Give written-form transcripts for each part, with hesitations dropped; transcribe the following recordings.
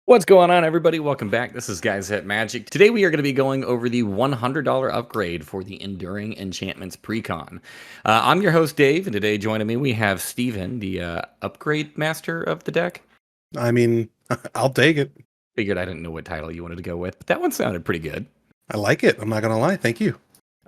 What's going on, everybody? Welcome back. This is Guys at Magic. Today we are going to be going over the $100 upgrade for the Enduring Enchantments Precon. I'm your host, Dave, and today joining me we have Steven, the upgrade master of the deck. I mean, I'll take it. Figured I didn't know what title you wanted to go with, but that one sounded pretty good. I like it. I'm not going to lie. Thank you.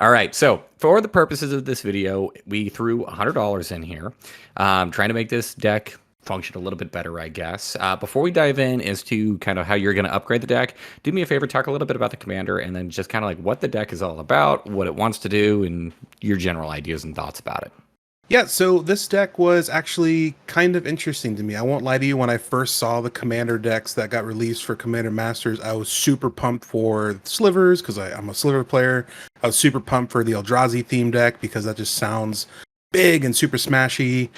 All right, so for the purposes of this video, we threw $100 in here, trying to make this deck function a little bit better, I guess. Before we dive in as to kind of how you're going to upgrade the deck, do me a favor, talk a little bit about the commander, and then just kind of like what the deck is all about, what it wants to do, and your general ideas and thoughts about it. Yeah, so this deck was actually kind of interesting to me. I won't lie to you, when I first saw the Commander decks that got released for Commander Masters, I was super pumped for Slivers, because I'm a Sliver player. I was super pumped for the Eldrazi theme deck, because that just sounds big and super smashy.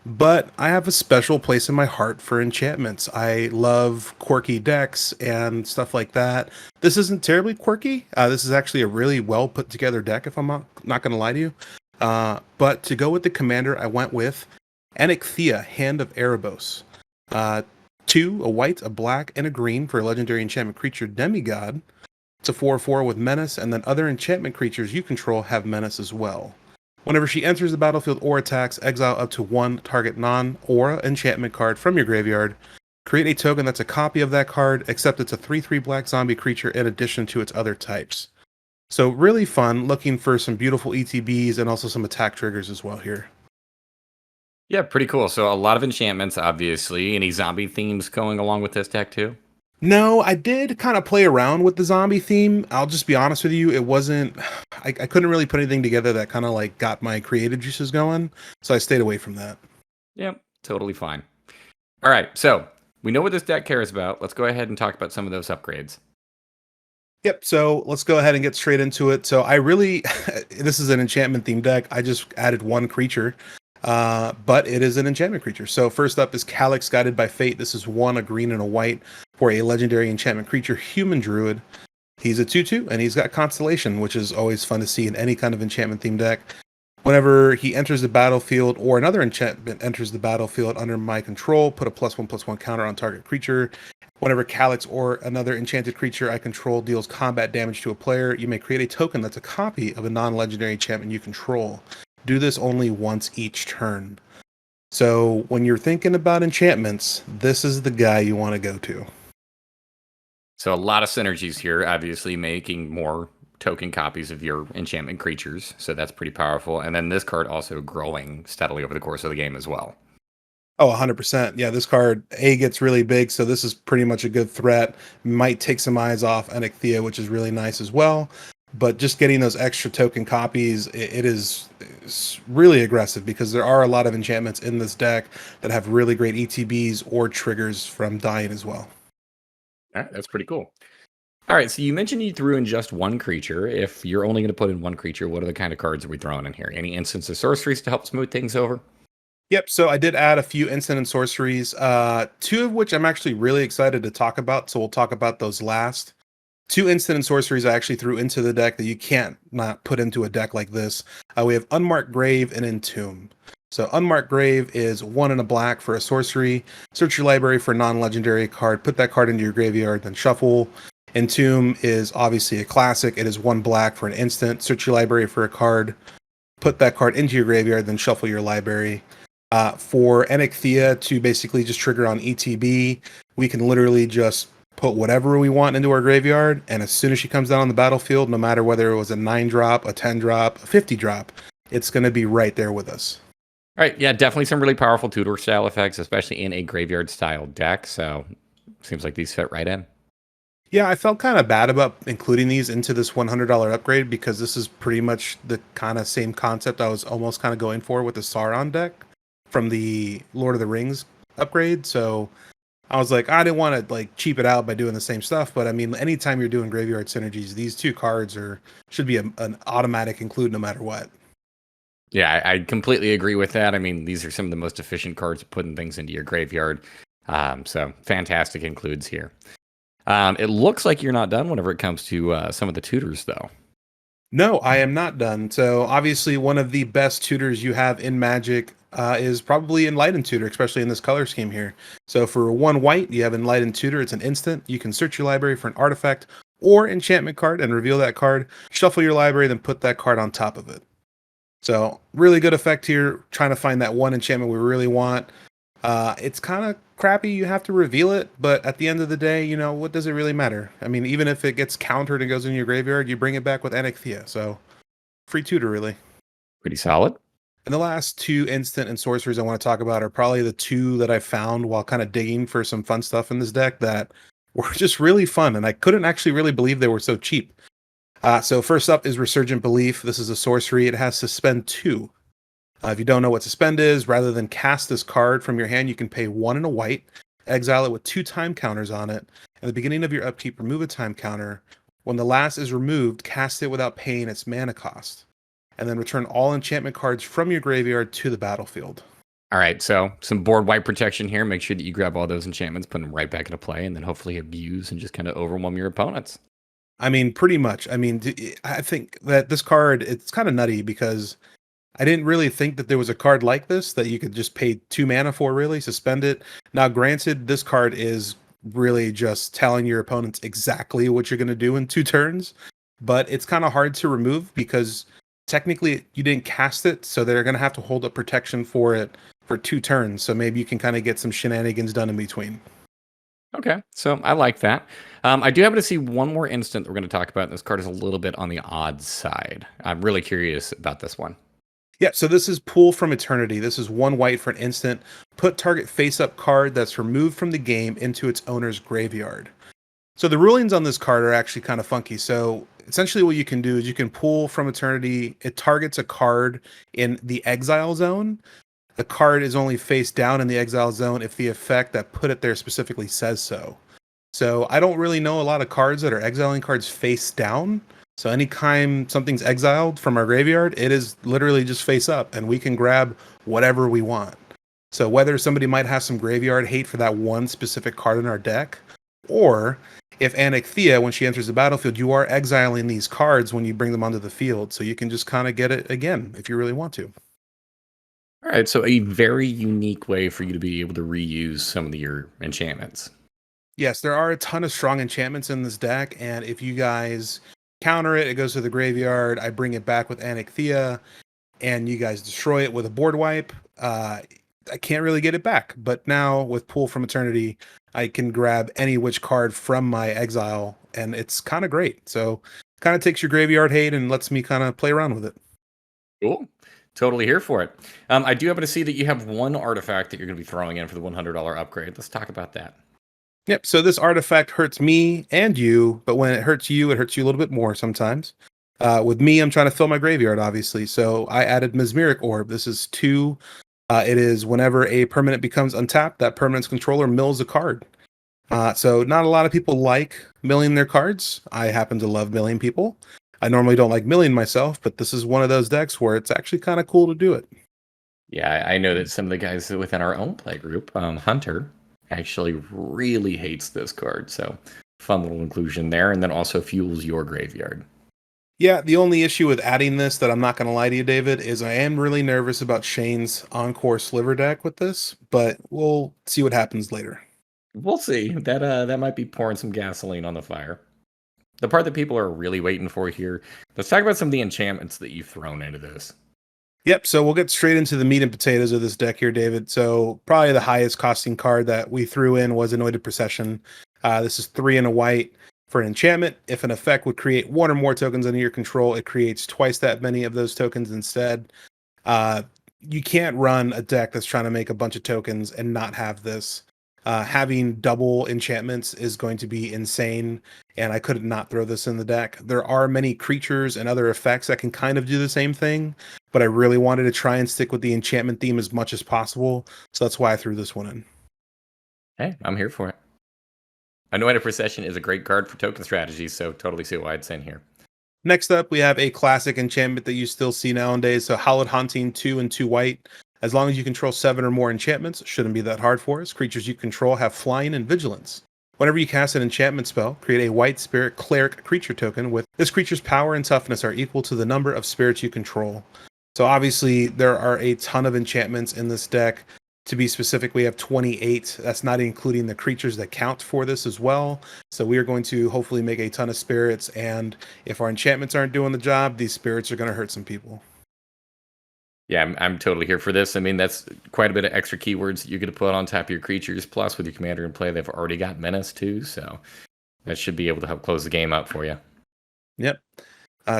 But I have a special place in my heart for enchantments. I love quirky decks and stuff like that. This isn't terribly quirky. This is actually a really well put together deck, if I'm not going to lie to you. But to go with the commander, I went with Anikthea, Hand of Erebos. 2, a white, a black, and a green for a legendary enchantment creature demigod. It's a 4/4 with menace, and then other enchantment creatures you control have menace as well. Whenever she enters the battlefield or attacks, exile up to 1 target non-aura enchantment card from your graveyard. Create a token that's a copy of that card, except it's a 3/3 black zombie creature in addition to its other types. So really fun, looking for some beautiful ETBs and also some attack triggers as well here. Yeah, pretty cool. So a lot of enchantments, obviously. Any zombie themes going along with this deck too? No, I did kind of play around with the zombie theme. I'll just be honest with you, it wasn't, I couldn't really put anything together that kind of like got my creative juices going, so I stayed away from that. Yep, totally fine. All right, so we know what this deck cares about. Let's go ahead and talk about some of those upgrades. Yep, so let's go ahead and get straight into it. So I really, this is an enchantment themed deck. I just added 1 creature, but it is an enchantment creature. So first up is Calyx, Guided by Fate. This is 1, a green and a white for a legendary enchantment creature, Human Druid. He's a 2/2, and he's got Constellation, which is always fun to see in any kind of enchantment themed deck. Whenever he enters the battlefield or another enchantment enters the battlefield under my control, put a +1/+1 counter on target creature. Whenever Calyx or another enchanted creature I control deals combat damage to a player, you may create a token that's a copy of a non-legendary enchantment you control. Do this only once each turn. So when you're thinking about enchantments, this is the guy you want to go to. So a lot of synergies here, obviously making more token copies of your enchantment creatures. So that's pretty powerful. And then this card also growing steadily over the course of the game as well. Oh, 100%. Yeah, this card, gets really big, so this is pretty much a good threat. Might take some eyes off Anikthea, which is really nice as well. But just getting those extra token copies, it's really aggressive, because there are a lot of enchantments in this deck that have really great ETBs or triggers from dying as well. All right, that's pretty cool. All right, so you mentioned you threw in just 1 creature. If you're only going to put in 1 creature, what are the kind of cards are we throwing in here? Any instants of sorceries to help smooth things over? Yep, so I did add a few instant and sorceries, 2 of which I'm actually really excited to talk about, so we'll talk about those last. 2 instant and sorceries I actually threw into the deck that you can't not put into a deck like this. We have Unmarked Grave and Entomb. So Unmarked Grave is 1 and a black for a sorcery. Search your library for a non-legendary card, put that card into your graveyard, then shuffle. Entomb is obviously a classic. It is 1 black for an instant. Search your library for a card, put that card into your graveyard, then shuffle your library. For Anikthea to basically just trigger on ETB, we can literally just put whatever we want into our graveyard, and as soon as she comes down on the battlefield, no matter whether it was a 9-drop, a 10-drop, a 50-drop, it's going to be right there with us. All right, yeah, definitely some really powerful tutor style effects, especially in a graveyard style deck. So seems like these fit right in. Yeah, I felt kind of bad about including these into this $100 upgrade, because this is pretty much the kind of same concept I was almost kind of going for with the Sauron deck from the Lord of the Rings upgrade. So I was like, I didn't want to like cheap it out by doing the same stuff, but I mean, anytime you're doing graveyard synergies, these 2 cards should be an automatic include no matter what. Yeah, I completely agree with that. I mean, these are some of the most efficient cards of putting things into your graveyard. So fantastic includes here. It looks like you're not done whenever it comes to some of the tutors, though. No, I am not done. So obviously one of the best tutors you have in Magic, is probably Enlightened Tutor, especially in this color scheme here. So for 1 white, you have Enlightened Tutor. It's an instant. You can search your library for an artifact or enchantment card and reveal that card, shuffle your library, then put that card on top of it. So really good effect here, trying to find that one enchantment we really want. It's kind of crappy, you have to reveal it, but at the end of the day, you know, what does it really matter? I mean, even if it gets countered and goes in your graveyard, you bring it back with Anikthea. So free tutor, really. Pretty solid. And the last 2 instant and sorceries I want to talk about are probably the 2 that I found while kind of digging for some fun stuff in this deck that were just really fun, and I couldn't actually really believe they were so cheap. So first up is Resurgent Belief. This is a sorcery. It has Suspend 2. If you don't know what Suspend is, rather than cast this card from your hand, you can pay 1 and a white, exile it with 2 time counters on it. At the beginning of your upkeep, remove a time counter. When the last is removed, cast it without paying its mana cost. And then return all enchantment cards from your graveyard to the battlefield. All right, so some board wipe protection here. Make sure that you grab all those enchantments, put them right back into play, and then hopefully abuse and just kind of overwhelm your opponents. I mean, pretty much. I mean, I think that this card, it's kind of nutty because I didn't really think that there was a card like this that you could just pay 2 mana for, really, suspend it. Now, granted, this card is really just telling your opponents exactly what you're going to do in 2 turns, but it's kind of hard to remove because technically you didn't cast it, so they're going to have to hold up protection for it for 2 turns. So maybe you can kind of get some shenanigans done in between. Okay, so I like that. I do happen to see one more instant that we're going to talk about. This card is a little bit on the odd side. I'm really curious about this one. Yeah, so this is Pool from Eternity. This is 1 white for an instant. Put target face-up card that's removed from the game into its owner's graveyard. So the rulings on this card are actually kind of funky. So essentially what you can do is you can Pool from Eternity. It targets a card in the exile zone. The card is only face down in the exile zone if the effect that put it there specifically says so. So I don't really know a lot of cards that are exiling cards face down. So anytime something's exiled from our graveyard, it is literally just face up, and we can grab whatever we want. So whether somebody might have some graveyard hate for that one specific card in our deck, or if Anikthea, when she enters the battlefield, you are exiling these cards when you bring them onto the field, so you can just kind of get it again if you really want to. All right, so a very unique way for you to be able to reuse some of your enchantments. Yes, there are a ton of strong enchantments in this deck, and if you guys counter it, it goes to the graveyard. I bring it back with Anikthea, and you guys destroy it with a board wipe. I can't really get it back, but now with Pool from Eternity, I can grab any which card from my exile, and it's kind of great. So kind of takes your graveyard hate and lets me kind of play around with it. Cool. Totally here for it. I do happen to see that you have one artifact that you're going to be throwing in for the $100 upgrade. Let's talk about that. Yep, so this artifact hurts me and you, but when it hurts you a little bit more sometimes. With me, I'm trying to fill my graveyard, obviously, so I added Mesmeric Orb. This is 2. It is whenever a permanent becomes untapped, that permanent's controller mills a card. So not a lot of people like milling their cards. I happen to love milling people. I normally don't like milling myself, but this is one of those decks where it's actually kind of cool to do it. Yeah, I know that some of the guys within our own play group, Hunter, actually really hates this card. So fun little inclusion there, and then also fuels your graveyard. Yeah, the only issue with adding this that I'm not going to lie to you, David, is I am really nervous about Shane's Encore Sliver deck with this, but we'll see what happens later. We'll see. That might be pouring some gasoline on the fire. The part that people are really waiting for here, let's talk about some of the enchantments that you've thrown into this. Yep, so we'll get straight into the meat and potatoes of this deck here, David. So probably the highest costing card that we threw in was Anointed Procession. This is 3 and a white for an enchantment. If an effect would create 1 or more tokens under your control, it creates twice that many of those tokens instead. You can't run a deck that's trying to make a bunch of tokens and not have this. Having double enchantments is going to be insane, and I could not throw this in the deck. There are many creatures and other effects that can kind of do the same thing, but I really wanted to try and stick with the enchantment theme as much as possible, so that's why I threw this one in. Hey, I'm here for it. Anointed Procession is a great card for token strategies, so totally see why it's in here. Next up, we have a classic enchantment that you still see nowadays, so Hallowed Haunting, 2 and 2 white. As long as you control 7 or more enchantments, shouldn't be that hard for us. Creatures you control have flying and vigilance. Whenever you cast an enchantment spell, create a white spirit cleric creature token with this creature's power and toughness are equal to the number of spirits you control. So obviously there are a ton of enchantments in this deck. To be specific, we have 28. That's not including the creatures that count for this as well. So we are going to hopefully make a ton of spirits, and if our enchantments aren't doing the job, these spirits are going to hurt some people. Yeah, I'm totally here for this. I mean, that's quite a bit of extra keywords that you're going to put on top of your creatures. Plus, with your commander in play, they've already got Menace too, so that should be able to help close the game up for you. Yep.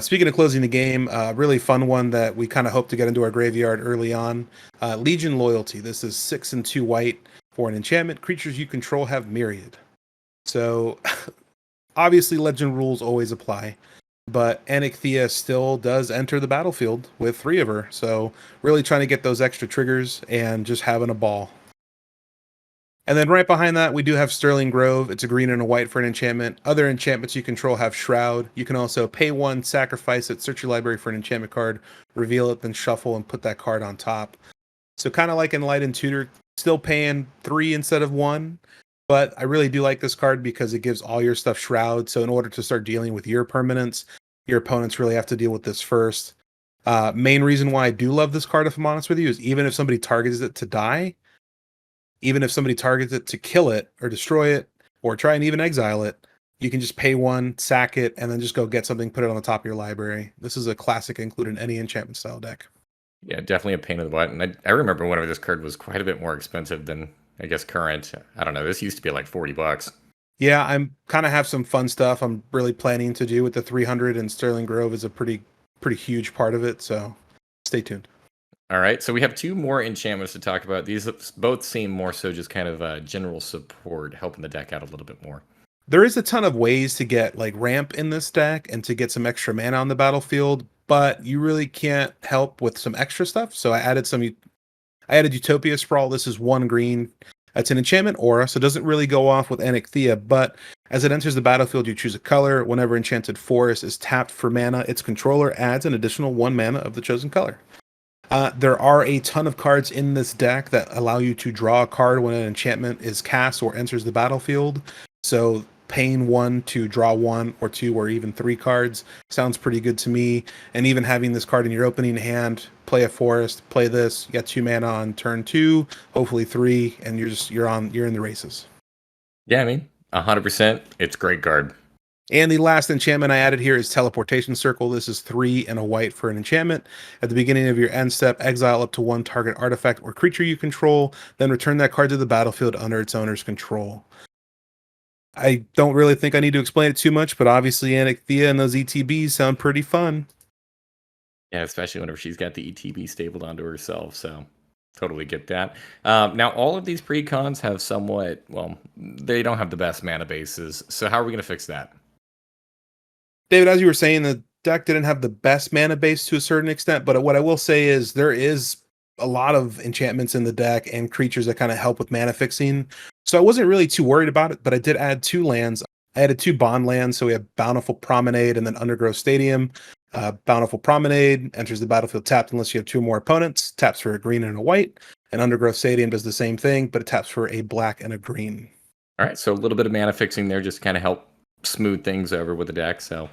Speaking of closing the game, really fun one that we kind of hope to get into our graveyard early on. Legion Loyalty. This is 6 and 2 white for an enchantment. Creatures you control have Myriad. So obviously legend rules always apply, but Anikthea still does enter the battlefield with 3 of her. So really trying to get those extra triggers and just having a ball. And then right behind that, we do have Sterling Grove. It's a green and a white for an enchantment. Other enchantments you control have Shroud. You can also pay 1, sacrifice it, search your library for an enchantment card, reveal it, then shuffle and put that card on top. So kind of like in Light and Tutor, still paying 3 instead of 1. But I really do like this card because it gives all your stuff Shroud. So in order to start dealing with your permanents, your opponents really have to deal with this first. Main reason why I do love this card, if I'm honest with you, is even if somebody targets it to die, even if somebody targets it to kill it or destroy it or try and even exile it, you can just pay 1, sack it, and then just go get something, put it on the top of your library. This is a classic included in any enchantment style deck. Yeah, definitely a pain in the butt. And I remember whenever this card was quite a bit more expensive than, I guess, current. I don't know. This used to be like $40. Yeah, I'm kind of have some fun stuff I'm really planning to do with the 300, and Sterling Grove is a pretty huge part of it. So stay tuned. All right, so we have 2 more enchantments to talk about. These both seem more so just kind of general support, helping the deck out a little bit more. There is a ton of ways to get like ramp in this deck and to get some extra mana on the battlefield, but you really can't help with some extra stuff. So I added Utopia Sprawl. This is 1 green. It's an enchantment aura, so it doesn't really go off with Anikthea, but as it enters the battlefield, you choose a color. Whenever Enchanted Forest is tapped for mana, its controller adds an additional 1 mana of the chosen color. There are a ton of cards in this deck that allow you to draw a card when an enchantment is cast or enters the battlefield. So paying 1 to draw 1 or 2 or even 3 cards sounds pretty good to me. And even having this card in your opening hand, play a forest, play this, you got 2 mana on turn 2, hopefully 3, and you're in the races. Yeah, I mean, 100%. It's a great card. And the last enchantment I added here is Teleportation Circle. This is 3 and a white for an enchantment. At the beginning of your end step, exile up to 1 target artifact or creature you control, then return that card to the battlefield under its owner's control. I don't really think I need to explain it too much, but obviously Anikthea and those ETBs sound pretty fun. Yeah, especially whenever she's got the ETB stapled onto herself, so totally get that. Now, all of these precons have somewhat, well, they don't have the best mana bases, so how are we going to fix that? David, as you were saying, the deck didn't have the best mana base to a certain extent, but what I will say is there is a lot of enchantments in the deck and creatures that kind of help with mana fixing. So I wasn't really too worried about it, but I did add 2 lands. I added 2 bond lands, so we have Bountiful Promenade and then Undergrowth Stadium. Bountiful Promenade enters the battlefield tapped unless you have 2 more opponents, taps for a green and a white, and Undergrowth Stadium does the same thing, but it taps for a black and a green. All right, so a little bit of mana fixing there just to kind of help smooth things over with the deck. So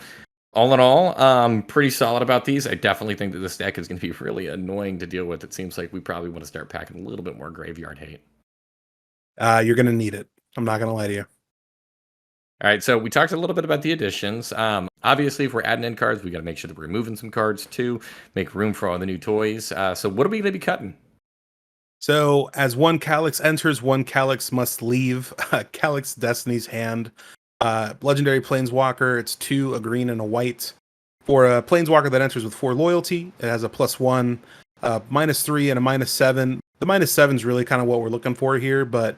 all in all, pretty solid about these. I definitely think that this deck is going to be really annoying to deal with. It seems like we probably want to start packing a little bit more graveyard hate. You're going to need it. I'm not going to lie to you. All right, so we talked a little bit about the additions. Obviously, if we're adding in cards, we got to make sure that we're removing some cards too, make room for all the new toys. So what are we going to be cutting? So as 1 Calyx enters, 1 Calyx must leave Calyx Destiny's Hand. Legendary Planeswalker, it's 2, a green and a white. For a Planeswalker that enters with 4 loyalty, it has a +1, -3, and a -7. The -7 is really kind of what we're looking for here, but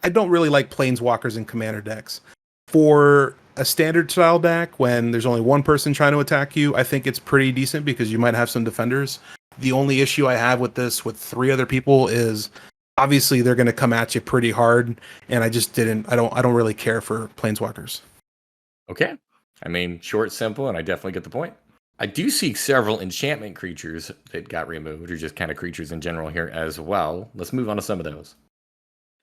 I don't really like Planeswalkers in Commander decks. For a standard style deck, when there's only 1 person trying to attack you, I think it's pretty decent because you might have some defenders. The only issue I have with this with 3 other people is obviously they're going to come at you pretty hard, and I don't really care for Planeswalkers. Okay. I mean, short, simple, and I definitely get the point. I do see several enchantment creatures that got removed, or just kind of creatures in general here as well. Let's move on to some of those.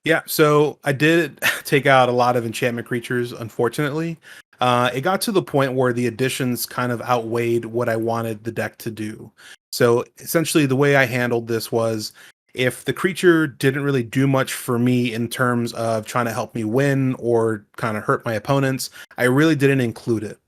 Yeah, so I did take out a lot of enchantment creatures, unfortunately. It got to the point where the additions kind of outweighed what I wanted the deck to do. So essentially, the way I handled this was if the creature didn't really do much for me in terms of trying to help me win or kind of hurt my opponents, I really didn't include it.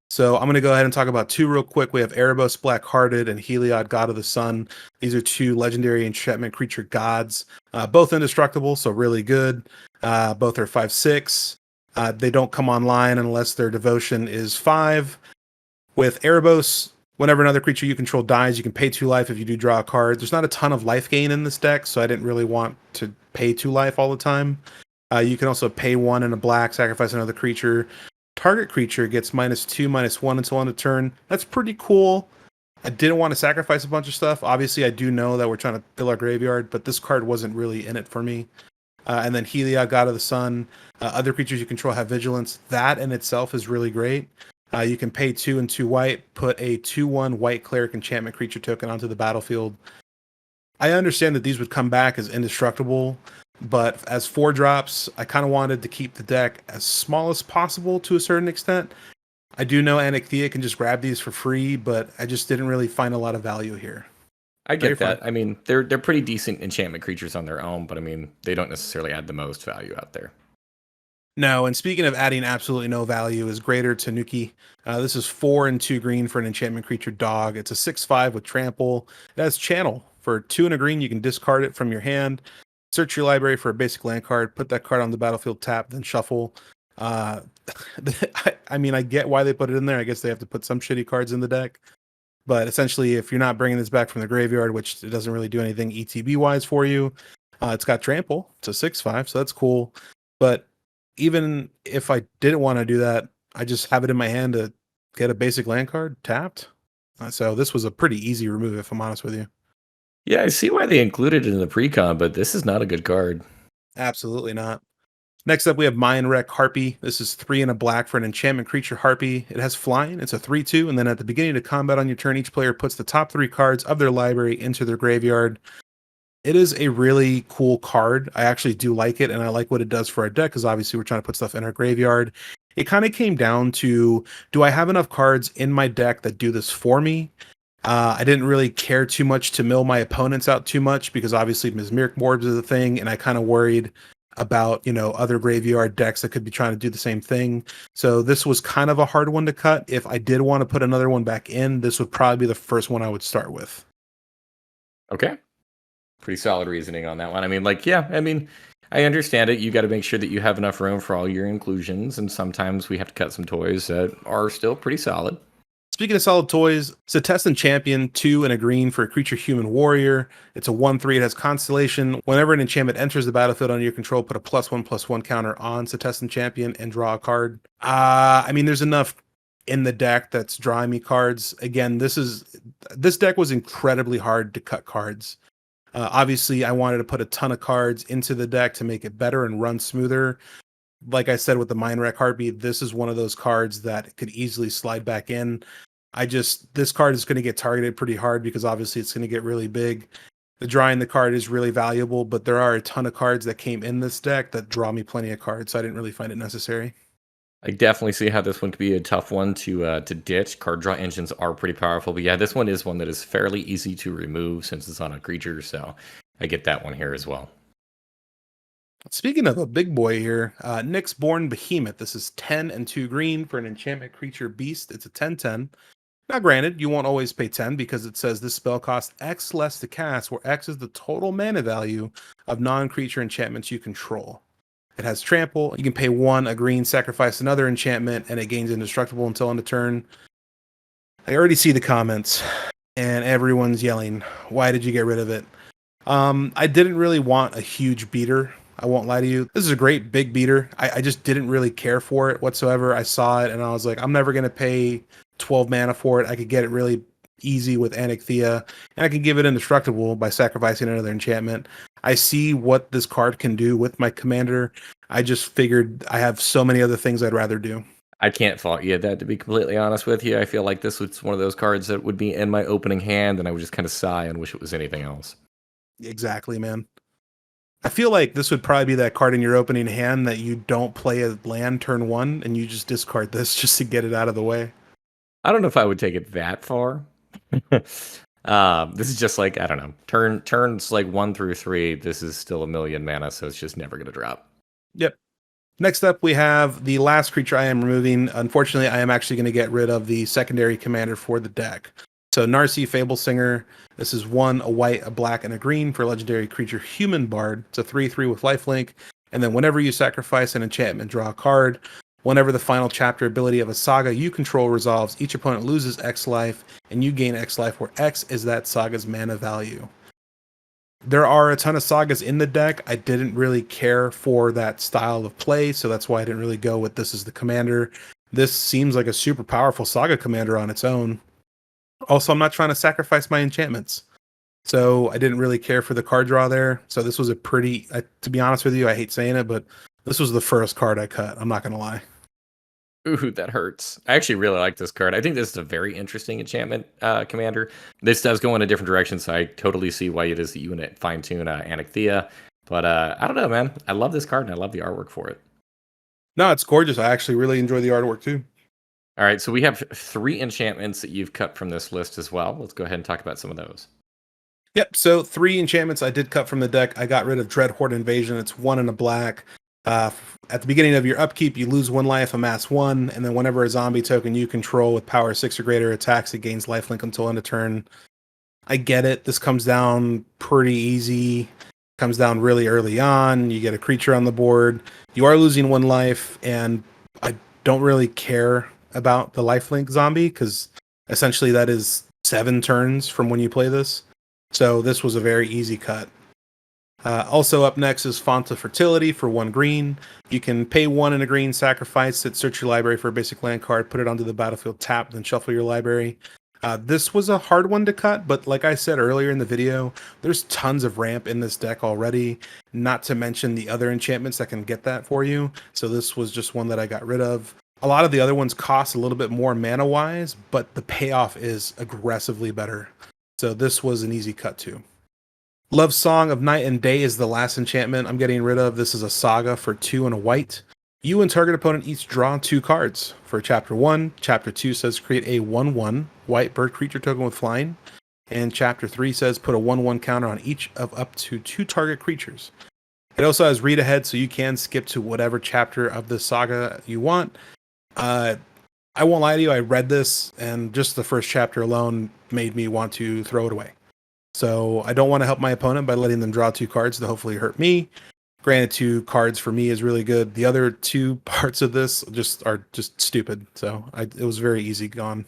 So I'm going to go ahead and talk about two real quick. We have Erebos Blackhearted and Heliod God of the Sun. These are two legendary enchantment creature gods, both indestructible, so really good. Both are 5/6. They don't come online unless their devotion is 5. With Erebos, whenever another creature you control dies, you can pay 2 life if you do draw a card. There's not a ton of life gain in this deck, so I didn't really want to pay 2 life all the time. You can also pay 1 in a black, sacrifice another creature. Target creature gets -2/-1 until end of turn. That's pretty cool. I didn't want to sacrifice a bunch of stuff. Obviously, I do know that we're trying to fill our graveyard, but this card wasn't really in it for me. And then Heliod, God of the Sun. Other creatures you control have vigilance. That in itself is really great. You can pay 2 and 2 white, put a 2/1 white cleric enchantment creature token onto the battlefield. I understand that these would come back as indestructible, but as 4 drops, I kind of wanted to keep the deck as small as possible to a certain extent. I do know Anikthea can just grab these for free, but I just didn't really find a lot of value here. I Ready get for that. I mean, they're pretty decent enchantment creatures on their own, but I mean, they don't necessarily add the most value out there. No, and speaking of adding absolutely no value is Greater Tanuki. This is 4 and 2 green for an enchantment creature dog. It's a 6/5 with trample. It has channel. For 2 and a green, you can discard it from your hand. Search your library for a basic land card, put that card on the battlefield, tap, then shuffle. Uh, I mean, I get why they put it in there. I guess they have to put some shitty cards in the deck. But essentially, if you're not bringing this back from the graveyard, which it doesn't really do anything ETB wise for you, it's got trample. It's a 6/5, so that's cool. But even if I didn't want to do that, I just have it in my hand to get a basic land card tapped. So this was a pretty easy remove, if I'm honest with you. Yeah, I see why they included it in the precon, but this is not a good card. Absolutely not. Next up, we have Mind Wreck Harpy. This is 3 and a black for an enchantment creature Harpy. It has flying. It's a 3/2, and then at the beginning of combat on your turn, each player puts the top 3 cards of their library into their graveyard. It is a really cool card. I actually do like it, and I like what it does for our deck, because obviously we're trying to put stuff in our graveyard. It kind of came down to, do I have enough cards in my deck that do this for me? I didn't really care too much to mill my opponents out too much, because obviously Mesmeric Orbs is a thing, and I kind of worried about, other graveyard decks that could be trying to do the same thing. So this was kind of a hard one to cut. If I did want to put another one back in, this would probably be the first one I would start with. Okay. Pretty solid reasoning on that one. I mean, I understand it. You got to make sure that you have enough room for all your inclusions, and sometimes we have to cut some toys that are still pretty solid. Speaking of solid toys, Setessan Champion, 2 and a green for a creature human warrior. It's a 1/3. It has Constellation. Whenever an enchantment enters the battlefield under your control, put a +1/+1 counter on Setessan Champion and draw a card. I mean, there's enough in the deck that's drawing me cards. Again, this deck was incredibly hard to cut cards. Obviously, I wanted to put a ton of cards into the deck to make it better and run smoother. Like I said with the Mind Wreck Heartbeat, this is one of those cards that could easily slide back in. This card is going to get targeted pretty hard, because obviously it's going to get really big. The drawing the card is really valuable, but there are a ton of cards that came in this deck that draw me plenty of cards, so I didn't really find it necessary. I definitely see how this one could be a tough one to ditch. Card draw engines are pretty powerful, but yeah, this one is one that is fairly easy to remove since it's on a creature, so I get that one here as well. Speaking of a big boy here, Nyxborn Behemoth. This is 10 and 2 green for an enchantment creature beast. It's a 10/10. Now, granted, you won't always pay 10, because it says this spell costs X less to cast, where X is the total mana value of non-creature enchantments you control. It has trample. You can pay 1 a green, sacrifice another enchantment, and it gains indestructible until end of turn. I already see the comments, and everyone's yelling, "Why did you get rid of it?" I didn't really want a huge beater. I won't lie to you. This is a great big beater. I just didn't really care for it whatsoever. I saw it and I was like, I'm never going to pay 12 mana for it. I could get it really easy with Anikthea, and I can give it indestructible by sacrificing another enchantment. I see what this card can do with my commander. I just figured I have so many other things I'd rather do. I can't fault you at that, to be completely honest with you. I feel like this was one of those cards that would be in my opening hand, and I would just kind of sigh and wish it was anything else. Exactly, man. I feel like this would probably be that card in your opening hand that you don't play a land turn 1 and you just discard this just to get it out of the way. I don't know if I would take it that far. This is just like, I don't know, turns like 1 through 3. This is still a million mana, so it's just never going to drop. Yep. Next up, we have the last creature I am removing. Unfortunately, I am actually going to get rid of the secondary commander for the deck. So Narcy Fablesinger. This is 1, a white, a black, and a green for legendary creature Human Bard. It's a 3/3 with lifelink. And then whenever you sacrifice an enchantment, draw a card. Whenever the final chapter ability of a saga you control resolves, each opponent loses X life, and you gain X life, where X is that saga's mana value. There are a ton of sagas in the deck. I didn't really care for that style of play, so that's why I didn't really go with this as the commander. This seems like a super powerful saga commander on its own. Also, I'm not trying to sacrifice my enchantments, so I didn't really care for the card draw there. So this was a pretty, to be honest with you, I hate saying it, but this was the first card I cut. I'm not going to lie. Ooh, that hurts. I actually really like this card. I think this is a very interesting enchantment commander. This does go in a different direction, so I totally see why it is that you want to fine-tune Anikthea. But I don't know, man. I love this card, and I love the artwork for it. No, it's gorgeous. I actually really enjoy the artwork, too. All right, so we have 3 enchantments that you've cut from this list as well. Let's go ahead and talk about some of those. Yep, so 3 enchantments I did cut from the deck. I got rid of Dreadhorde Invasion. It's 1 and a black. At the beginning of your upkeep, you lose 1 life, amass 1, and then whenever a zombie token you control with power 6 or greater attacks, it gains lifelink until end of turn. I get it. This comes down pretty easy. Comes down really early on. You get a creature on the board. You are losing 1 life, and I don't really care about the lifelink zombie because essentially that is 7 turns from when you play this. So this was a very easy cut. Also up next is Font of Fertility for 1 green. You can pay 1 and a green, sacrifice it, search your library for a basic land card, put it onto the battlefield, tap, then shuffle your library. This was a hard one to cut, but like I said earlier in the video, there's tons of ramp in this deck already, not to mention the other enchantments that can get that for you. So this was just one that I got rid of. A lot of the other ones cost a little bit more mana-wise, but the payoff is aggressively better. So this was an easy cut too. Love Song of Night and Day is the last enchantment I'm getting rid of. This is a saga for 2 and a white. You and target opponent each draw 2 cards. For Chapter 1, Chapter 2 says create a 1/1 white bird creature token with flying. And Chapter 3 says put a 1/1 counter on each of up to 2 target creatures. It also has read ahead, so you can skip to whatever chapter of the saga you want. I won't lie to you, I read this, and just the first chapter alone made me want to throw it away. So I don't want to help my opponent by letting them draw 2 cards to hopefully hurt me. Granted, 2 cards for me is really good. The other 2 parts of this are just stupid. So it was very easy gone.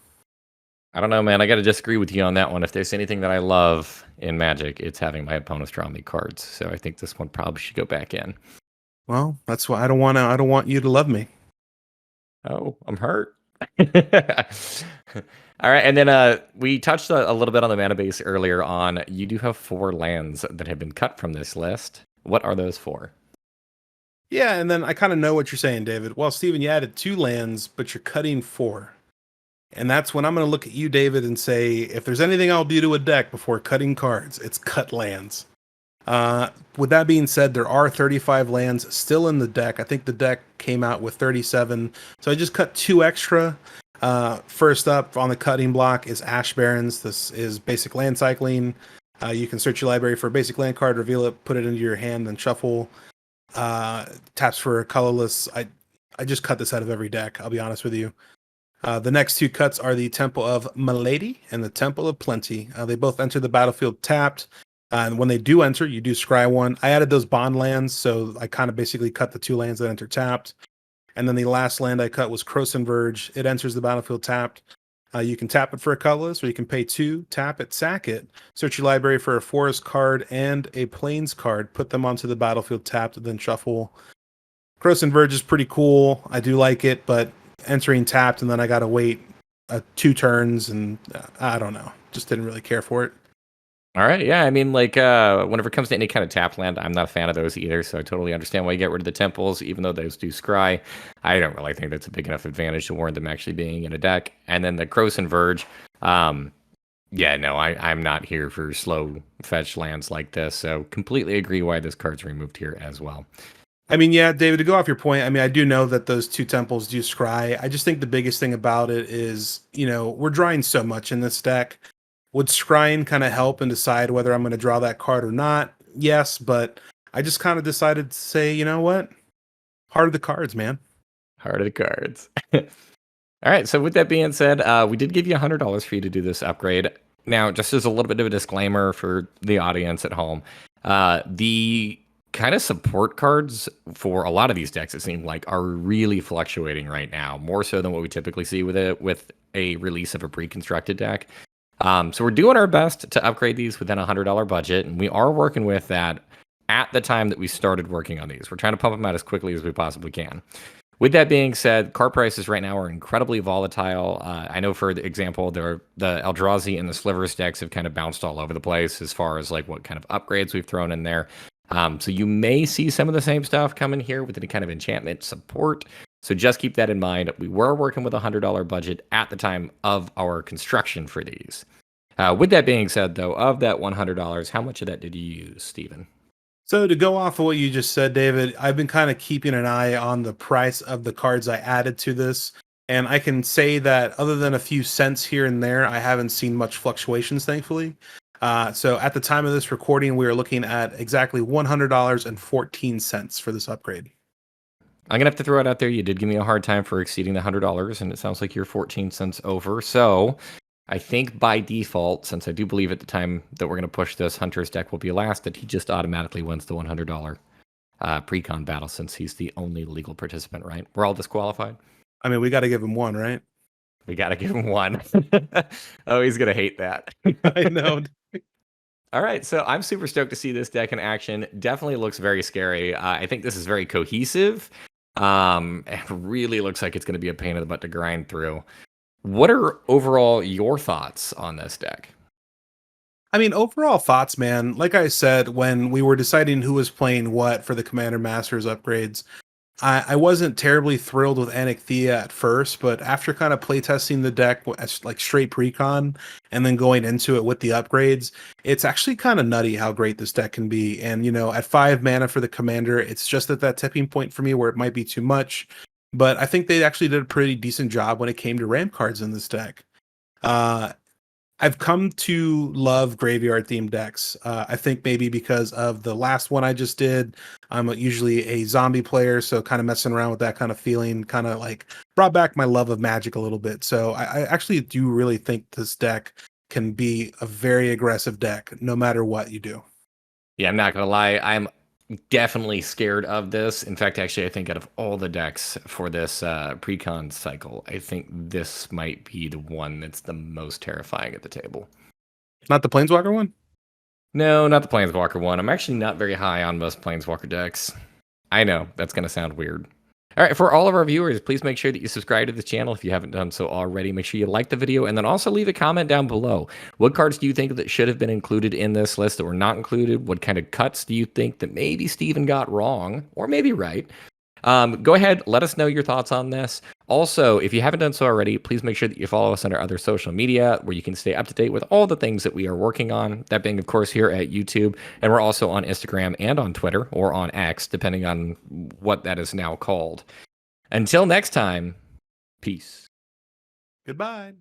I don't know, man. I got to disagree with you on that one. If there's anything that I love in Magic, it's having my opponents draw me cards. So I think this one probably should go back in. Well, that's why I don't want you to love me. Oh, I'm hurt. All right, and then we touched a little bit on the mana base earlier on. You do have 4 lands that have been cut from this list. What are those for? Yeah, and then I kind of know what you're saying, David. Well, Steven, you added 2 lands, but you're cutting 4. And that's when I'm going to look at you, David, and say, if there's anything I'll do to a deck before cutting cards, it's cut lands. With that being said, there are 35 lands still in the deck. I think the deck came out with 37. So I just cut 2 extra. First up on the cutting block is Ash Barrens. This is basic land cycling. You can search your library for a basic land card, reveal it, put it into your hand, then shuffle. Taps for a colorless. I just cut this out of every deck, I'll be honest with you. The next 2 cuts are the Temple of Milady and the Temple of Plenty. They both enter the battlefield tapped. And when they do enter, you do scry 1. I added those bond lands, so I kind of basically cut the 2 lands that enter tapped. And then the last land I cut was Croson Verge. It enters the battlefield tapped. You can tap it for a colorless, or you can pay 2, tap it, sack it, search your library for a forest card and a plains card, put them onto the battlefield tapped, then shuffle. Croson Verge is pretty cool. I do like it, but entering tapped, and then I got to wait 2 turns, and I don't know. Just didn't really care for it. All right, yeah, I mean, like, whenever it comes to any kind of tap land, I'm not a fan of those either, so I totally understand why you get rid of the temples, even though those do scry. I don't really think that's a big enough advantage to warrant them actually being in a deck. And then the Croson Verge, Yeah, no, I'm not here for slow fetch lands like this, so completely agree why this card's removed here as well. I mean, yeah, David, to go off your point, I mean, I do know that those two temples do scry. I just think the biggest thing about it is, we're drawing so much in this deck. Would scrying kind of help and decide whether I'm going to draw that card or not? Yes, but I just kind of decided to say, you know what? Heart of the cards, man. Heart of the cards. All right, so with that being said, we did give you $100 for you to do this upgrade. Now, just as a little bit of a disclaimer for the audience at home, the kind of support cards for a lot of these decks, it seems like, are really fluctuating right now, more so than what we typically see with a release of a pre-constructed deck. So we're doing our best to upgrade these within a $100 budget, and we are working with that at the time that we started working on these. We're trying to pump them out as quickly as we possibly can. With that being said, car prices right now are incredibly volatile. I know, for example, the Eldrazi and the Slivers decks have kind of bounced all over the place as far as like what kind of upgrades we've thrown in there. So you may see some of the same stuff come in here with any kind of enchantment support. So just keep that in mind. We were working with a $100 budget at the time of our construction for these. With that being said, though, of that $100, how much of that did you use, Stephen? So to go off of what you just said, David, I've been kind of keeping an eye on the price of the cards I added to this. And I can say that other than a few cents here and there, I haven't seen much fluctuations, thankfully. So at the time of this recording, we are looking at exactly $100.14 for this upgrade. I'm gonna have to throw it out there. You did give me a hard time for exceeding the $100, and it sounds like you're 14 cents over. So I think by default, since I do believe at the time that we're gonna push this, Hunter's deck will be last, that he just automatically wins the $100 Precon battle, since he's the only legal participant, right? We're all disqualified. I mean, we got to give him one, right? We got to give him one. Oh, he's going to hate that. I know. All right, so I'm super stoked to see this deck in action. Definitely looks very scary. I think this is very cohesive. It really looks like it's going to be a pain in the butt to grind through. What are overall your thoughts on this deck? I mean, overall thoughts, man. Like I said, when we were deciding who was playing what for the Commander Masters upgrades, I wasn't terribly thrilled with Anikthea at first, but after kind of playtesting the deck as like straight precon and then going into it with the upgrades, it's actually kind of nutty how great this deck can be. And at 5 mana for the commander, it's just at that tipping point for me where it might be too much. But I think they actually did a pretty decent job when it came to ramp cards in this deck. I've come to love graveyard themed decks. I think maybe because of the last one I just did. I'm usually a zombie player, so kind of messing around with that kind of feeling kind of like brought back my love of Magic a little bit. So I actually do really think this deck can be a very aggressive deck no matter what you do. Yeah, I'm not going to lie. I'm definitely scared of this. In fact, actually, I think out of all the decks for this precon cycle, I think this might be the one that's the most terrifying at the table. Not the Planeswalker one? No, not the Planeswalker one. I'm actually not very high on most Planeswalker decks. I know, that's going to sound weird. All right, for all of our viewers, please make sure that you subscribe to the channel if you haven't done so already. Make sure you like the video, and then also leave a comment down below. What cards do you think that should have been included in this list that were not included? What kind of cuts do you think that maybe Steven got wrong, or maybe right? Go ahead, let us know your thoughts on this. Also, if you haven't done so already, please make sure that you follow us on our other social media where you can stay up to date with all the things that we are working on. That being, of course, here at YouTube. And we're also on Instagram and on Twitter, or on X, depending on what that is now called. Until next time, peace. Goodbye.